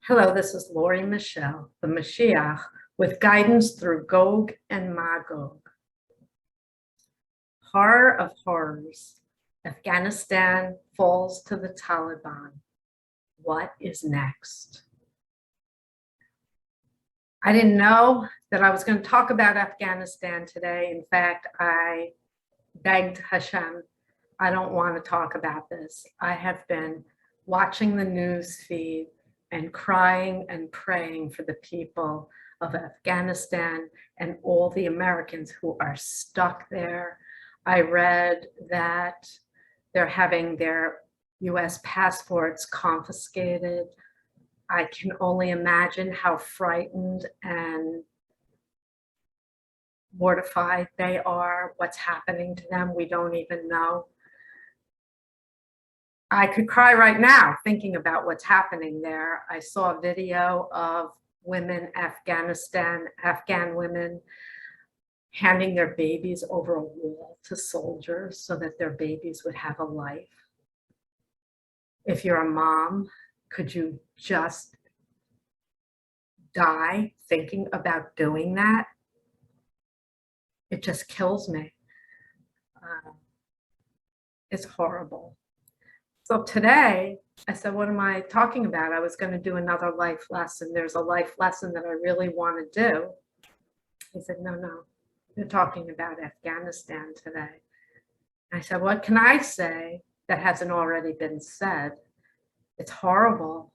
Hello, this is Lori Michelle, the Moshiach, with guidance through Gog and Magog. Horror of horrors. Afghanistan falls to the Taliban. What is next? I didn't know that I was going to talk about Afghanistan today. In fact, I begged Hashem, I don't want to talk about this. I have been watching the news feed and crying and praying for the people of Afghanistan and all the Americans who are stuck there. I read that they're having their US passports confiscated. I can only imagine how frightened and mortified they are, what's happening to them. We don't even know. I could cry right now thinking about what's happening there. I saw a video of women, Afghan women, handing their babies over a wall to soldiers so that their babies would have a life. If you're a mom, could you just die thinking about doing that? It just kills me. It's horrible. So today, I said, what am I talking about? I was going to do another life lesson. There's a life lesson that I really want to do. He said, no, you're talking about Afghanistan today. I said, what can I say that hasn't already been said? It's horrible.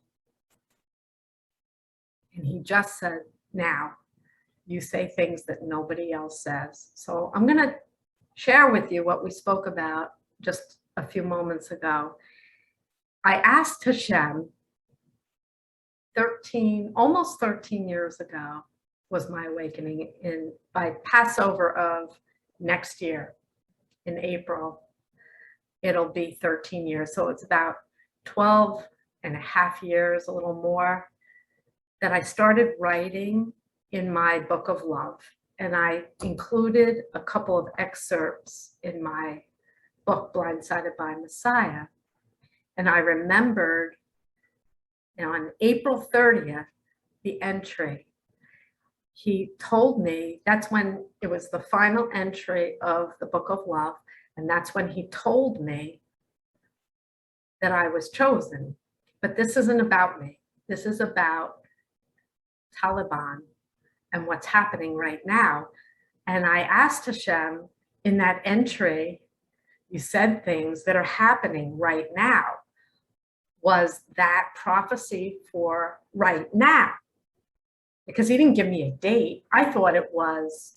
And he just said, now, you say things that nobody else says. So I'm going to share with you what we spoke about just a few moments ago. I asked Hashem, almost 13 years ago was my awakening by Passover of next year in April. It'll be 13 years. So it's about 12 and a half years, a little more, that I started writing in my book of love. And I included a couple of excerpts in my book, Blindsided by Messiah. And I remembered on April 30th, the entry. He told me, that's when it was the final entry of the Book of Love. And that's when he told me that I was chosen. But this isn't about me. This is about Taliban and what's happening right now. And I asked Hashem, in that entry, you said things that are happening right now. Was that prophecy for right now? Because he didn't give me a date. I thought it was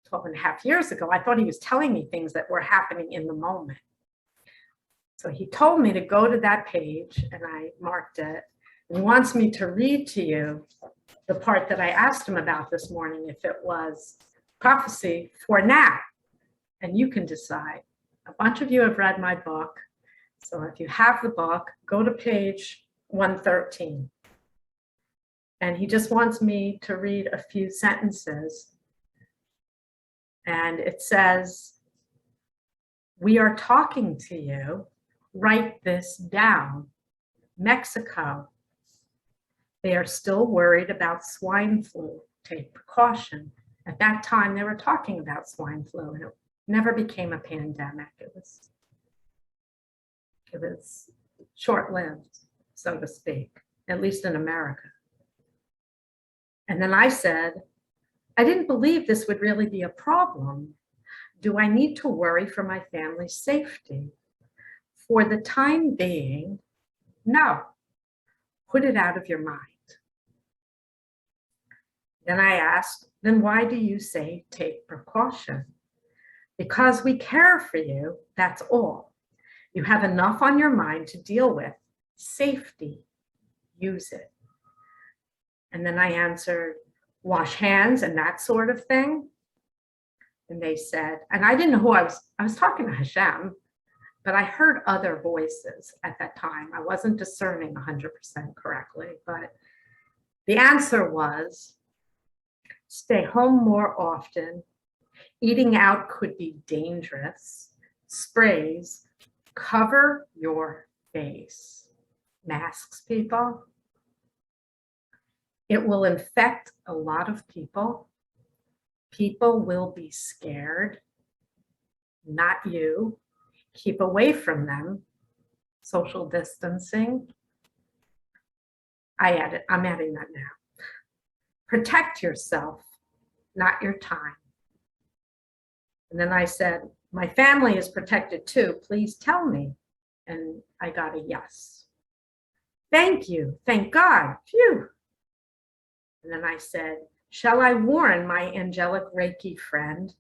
12 and a half years ago. I thought he was telling me things that were happening in the moment. So he told me to go to that page, and I marked it. And he wants me to read to you the part that I asked him about this morning, if it was prophecy for now. And you can decide. A bunch of you have read my book. So if you have the book, go to page 113. And he just wants me to read a few sentences. And it says, we are talking to you. Write this down. Mexico. They are still worried about swine flu. Take precaution. At that time, they were talking about swine flu, and it never became a pandemic. It was short-lived, so to speak, at least in America. And then I said, I didn't believe this would really be a problem. Do I need to worry for my family's safety? For the time being, no. Put it out of your mind. Then I asked, then why do you say take precaution? Because we care for you, that's all. You have enough on your mind to deal with. Safety, use it. And then I answered, wash hands and that sort of thing. And they said, and I didn't know who I was talking to Hashem, but I heard other voices at that time. I wasn't discerning 100% correctly, but the answer was, stay home more often. Eating out could be dangerous. Sprays, cover your face. Masks, people. It will infect a lot of people. People will be scared, not you. Keep away from them. Social distancing. I'm adding that now. Protect yourself, not your time. And then I said, my family is protected too. Please tell me. And I got a yes. Thank you. Thank God. Phew. And then I said, shall I warn my angelic Reiki friend?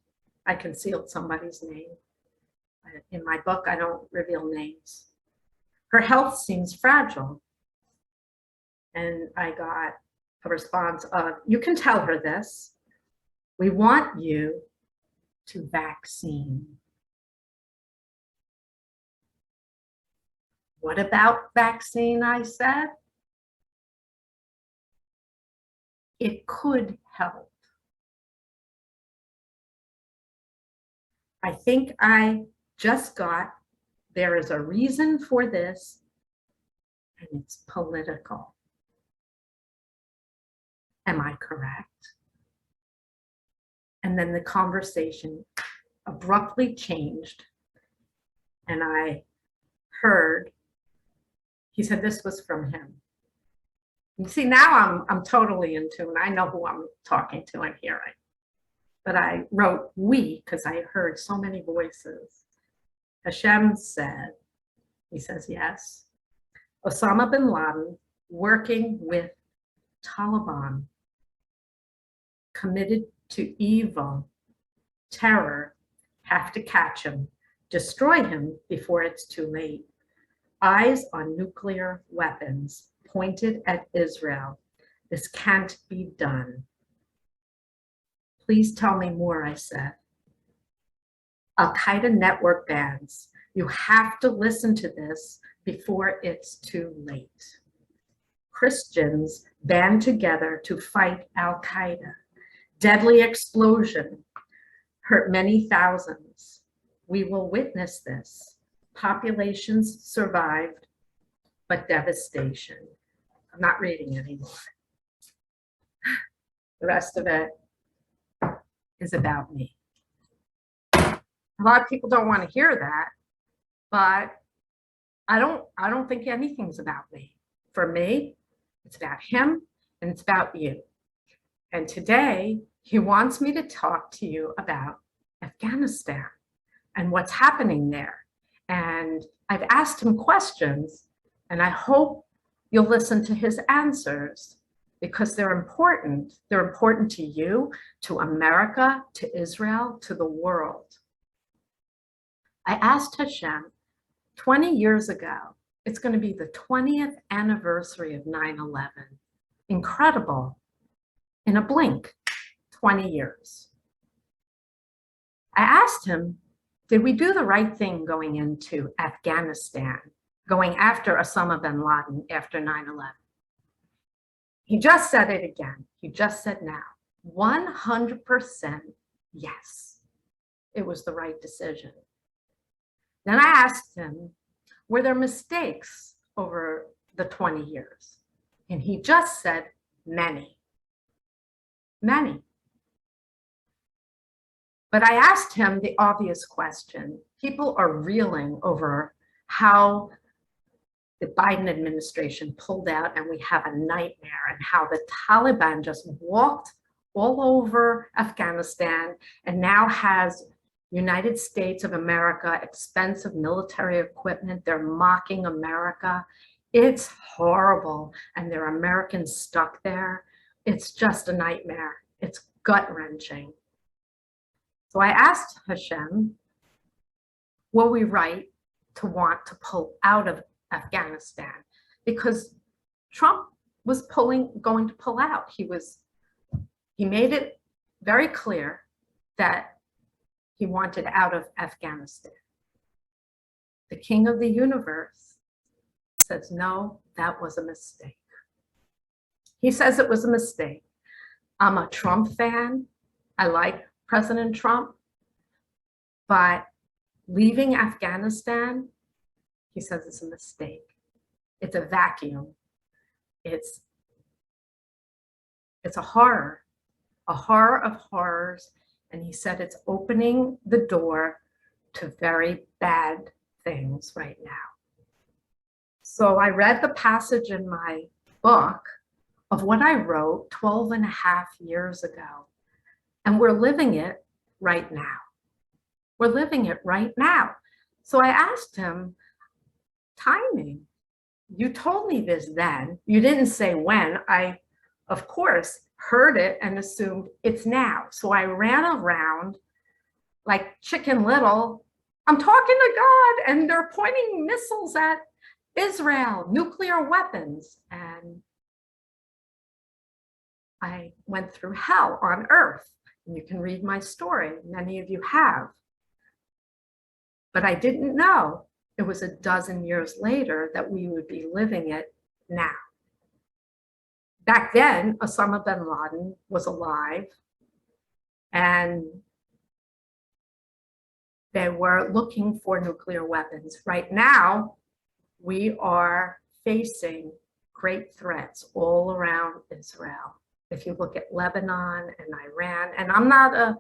I concealed somebody's name. In my book, I don't reveal names. Her health seems fragile. And I got a response of, you can tell her this. We want you to vaccine. What about vaccine, I said? It could help. I think I just got, there is a reason for this, and it's political. Am I correct? And then the conversation abruptly changed, and I heard, he said this was from him. You see, now I'm totally in tune. I know who I'm talking to and hearing. But I wrote we because I heard so many voices. Hashem said, he says, yes, Osama bin Laden working with Taliban, committed to evil, terror, have to catch him, destroy him before it's too late. Eyes on nuclear weapons pointed at Israel. This can't be done. Please tell me more, I said. Al-Qaeda network bans. You have to listen to this before it's too late. Christians band together to fight Al-Qaeda. Deadly explosion, hurt many thousands. We will witness this. Populations survived, but devastation. I'm not reading anymore. The rest of it is about me. A lot of people don't want to hear that, but I don't think anything's about me. For me, it's about him and it's about you. And today, he wants me to talk to you about Afghanistan and what's happening there. And I've asked him questions, and I hope you'll listen to his answers because they're important. They're important to you, to America, to Israel, to the world. I asked Hashem 20 years ago, it's going to be the 20th anniversary of 9/11. Incredible. In a blink, 20 years. I asked him, did we do the right thing going into Afghanistan, going after Osama bin Laden after 9/11? He just said it again. He just said now, 100% yes, it was the right decision. Then I asked him, were there mistakes over the 20 years? And he just said, many. Many. But I asked him the obvious question. People are reeling over how the Biden administration pulled out and we have a nightmare, and how the Taliban just walked all over Afghanistan and now has United States of America expensive military equipment. They're mocking America. It's horrible. And there are Americans stuck there. It's just a nightmare. It's gut-wrenching. So I asked Hashem, were we right to want to pull out of Afghanistan? Because Trump was going to pull out. He made it very clear that he wanted out of Afghanistan. The King of the universe says, no, that was a mistake. He says it was a mistake. I'm a Trump fan. I like President Trump. But leaving Afghanistan, he says it's a mistake. It's a vacuum. It's It's a horror of horrors. And he said it's opening the door to very bad things right now. So I read the passage in my book of what I wrote 12 and a half years ago. And we're living it right now. We're living it right now. So I asked him, timing. You told me this then. You didn't say when. I, of course, heard it and assumed it's now. So I ran around like Chicken Little. I'm talking to God, and they're pointing missiles at Israel, nuclear weapons. And I went through hell on earth. And you can read my story. Many of you have. But I didn't know it was a dozen years later that we would be living it now. Back then, Osama bin Laden was alive, and they were looking for nuclear weapons. Right now, we are facing great threats all around Israel. If you look at Lebanon and Iran, and I'm not a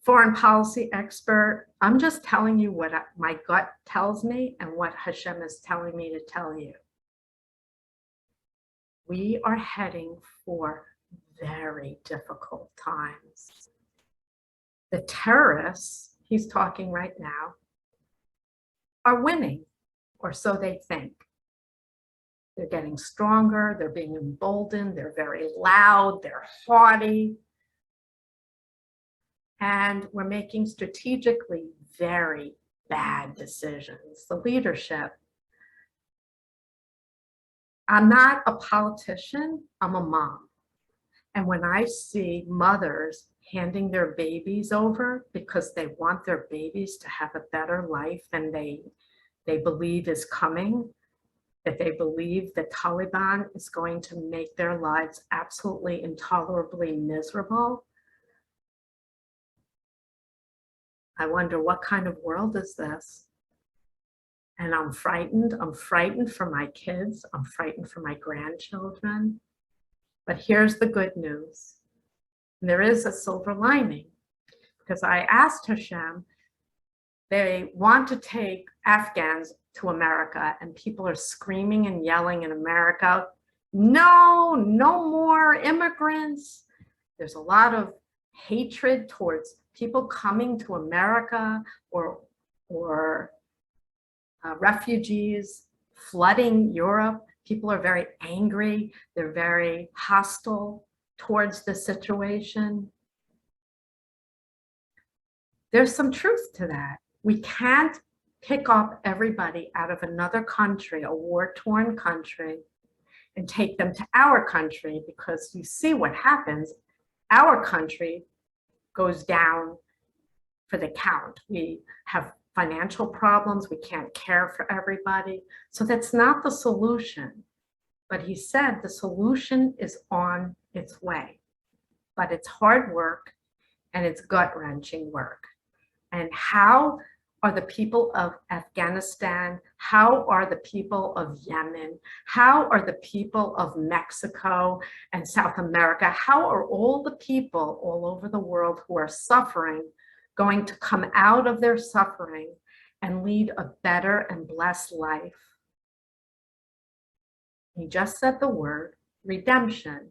foreign policy expert, I'm just telling you what my gut tells me and what Hashem is telling me to tell you. We are heading for very difficult times. The terrorists, he's talking right now, are winning, or so they think. They're getting stronger, they're being emboldened, they're very loud, they're haughty. And we're making strategically very bad decisions. The leadership. I'm not a politician, I'm a mom. And when I see mothers handing their babies over because they want their babies to have a better life than they believe is coming, that they believe the Taliban is going to make their lives absolutely intolerably miserable, I wonder, what kind of world is this? And I'm frightened. I'm frightened for my kids. I'm frightened for my grandchildren. But here's the good news. There is a silver lining, because I asked Hashem, they want to take Afghans to America, and people are screaming and yelling in America, no, no more immigrants. There's a lot of hatred towards people coming to America, or refugees flooding Europe. People are very angry. They're very hostile towards the situation. There's some truth to that. We can't pick up everybody out of another country, a war-torn country, and take them to our country, because you see what happens. Our country goes down for the count. We have financial problems. We can't care for everybody. So that's not the solution. But he said the solution is on its way. But it's hard work and it's gut-wrenching work. And how are the people of Afghanistan? How are the people of Yemen? How are the people of Mexico and South America? How are all the people all over the world who are suffering going to come out of their suffering and lead a better and blessed life? He just said the word redemption,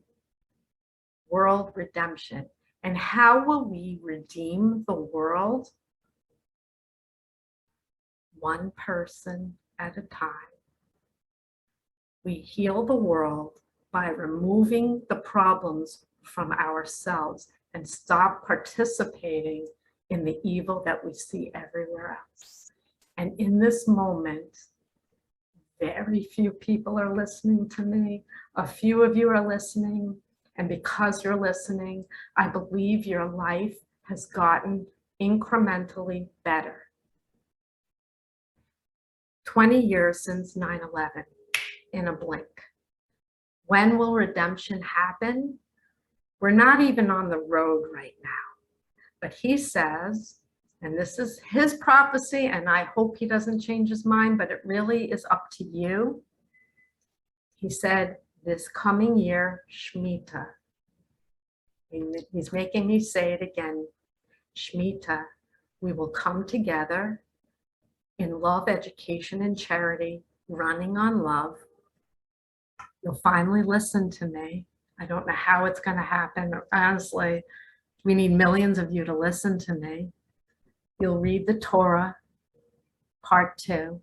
world redemption. And how will we redeem the world? One person at a time. We heal the world by removing the problems from ourselves and stop participating in the evil that we see everywhere else. And in this moment, very few people are listening to me. A few of you are listening. And because you're listening, I believe your life has gotten incrementally better. 20 years since 9/11, in a blink. When will redemption happen? We're not even on the road right now. But he says, and this is his prophecy, and I hope he doesn't change his mind, but it really is up to you. He said, this coming year, Shemitah, He's making me say it again. Shemitah, we will come together in love, education, and charity, running on love. You'll finally listen to me. I don't know how it's going to happen. Honestly, we need millions of you to listen to me. You'll read the Torah, part 2,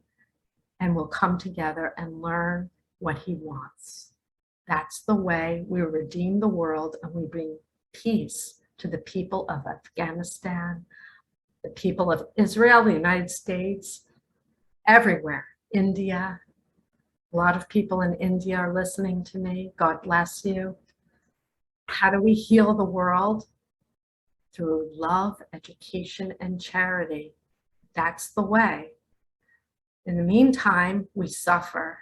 and we'll come together and learn what he wants. That's the way we redeem the world and we bring peace to the people of Afghanistan, the people of Israel, the United States, everywhere, India. A lot of people in India are listening to me. God bless you. How do we heal the world? Through love, education, and charity. That's the way. In the meantime, we suffer.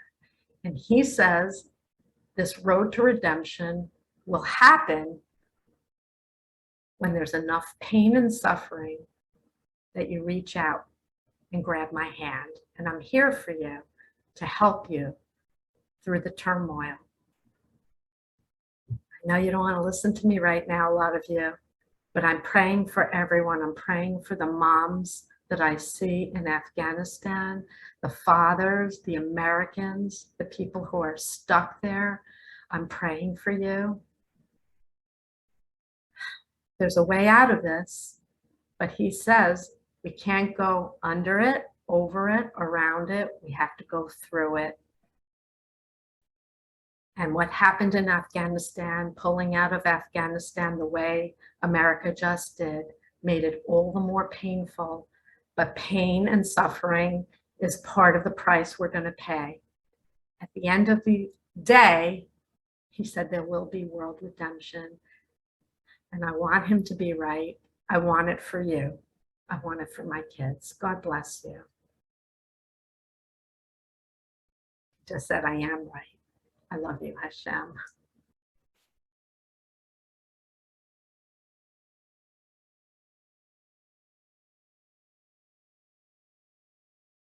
And he says this road to redemption will happen when there's enough pain and suffering that you reach out and grab my hand. And I'm here for you to help you through the turmoil. I know you don't want to listen to me right now, a lot of you, but I'm praying for everyone. I'm praying for the moms that I see in Afghanistan, the fathers, the Americans, the people who are stuck there. I'm praying for you. There's a way out of this, but he says we can't go under it, over it, around it. We have to go through it. And what happened in Afghanistan, pulling out of Afghanistan the way America just did, made it all the more painful. But pain and suffering is part of the price we're going to pay. At the end of the day, he said there will be world redemption. And I want him to be right. I want it for you. I want it for my kids. God bless you. Just said I am right. I love you, Hashem.